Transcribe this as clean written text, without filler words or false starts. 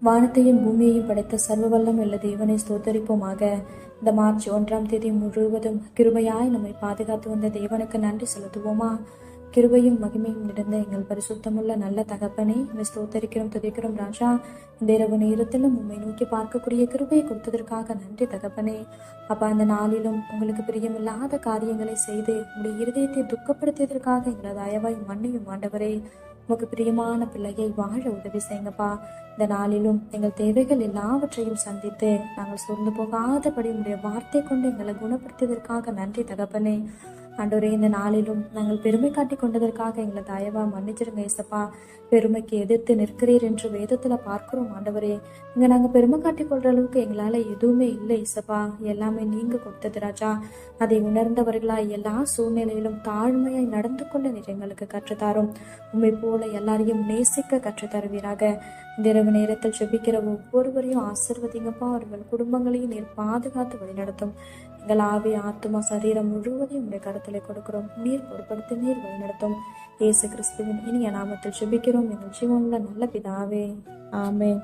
வானத்தையும் பூமியையும் படைத்த சர்வ வல்லம் உள்ள தேவனை ஸ்தோத்தரிப்போமாக. இந்த மார்ச் 1ஆம் தேதி முழுவதும் கிருபையாய் நம்மை பாதுகாத்து வந்த தேவனுக்கு நன்றி செலுத்துவோமா? கிருபையும் மகிமையும் நிறைந்த எங்கள் பரிசுத்தமுள்ள நல்ல தகப்பனே, ஸ்தோத்தரிக்கிறோம், துதிக்கிறோம் ராஜா. இந்த இரவு நேரத்திலும் உண்மை நோக்கி பார்க்கக்கூடிய கிருபையை கொடுத்ததற்காக நன்றி தகப்பனே. அப்பா, அந்த நாளிலும் உங்களுக்கு பிரியமில்லாத காரியங்களை செய்து உங்களுடைய இருதயத்தை துக்கப்படுத்தியதற்காக எங்களை தயவாய் மன்னியும் ஆண்டவரே. உமக்கு பிரியமான பிள்ளையை வாழ உதவி செய்யுங்கப்பா. இந்த நாளிலும் எங்கள் தேவைகள் எல்லாவற்றையும் சந்தித்து நாங்கள் சோர்ந்து போகாதபடி உடைய வார்த்தை கொண்டு எங்களை குணப்படுத்தியதற்காக நன்றி தகப்பனே. ஆண்டவரே, இந்த நாளிலும் நாங்கள் பெருமை காட்டி கொண்டதற்காக எங்களை தயவா மன்னிச்சிருங்க ஏசப்பா. பெருமைக்கு எதிர்த்து நிற்கிறீர் என்று வேதத்துல பார்க்கிறோம் ஆண்டவரே. இங்க நாங்க பெருமை காட்டி கொள்ற அளவுக்கு எங்களால எதுவுமே இல்லை ஏசப்பா. எல்லாமே நீங்க கொடுத்தது ராஜா. அதை உணர்ந்தவர்களா எல்லா சூழ்நிலையிலும் தாழ்மையாய் நடந்து கொள்ள நீர் எங்களுக்கு கற்றுத்தாரும். உண்மை போல எல்லாரையும் நேசிக்க கற்றுத்தருவீராக. இந்த இரவு நேரத்தில் செபிக்கிற ஒவ்வொருவரையும் ஆசிர்வதிங்கப்பா. அவர்கள் குடும்பங்களையும் நீர் பாதுகாத்து வழிநடத்தும். எங்கள் ஆவி, ஆத்துமா, சரீரம் முழுவதையும் உடைய கருத்துல கொடுக்கிறோம். நீர் பொறுப்படுத்தி நீர் வழிநடத்தும். இயேசு கிறிஸ்துவின் இனிய நாமத்தில் செபிக்கிறோம் எங்கள் ஜீவனுள்ள நல்ல பிதாவே. ஆமென்.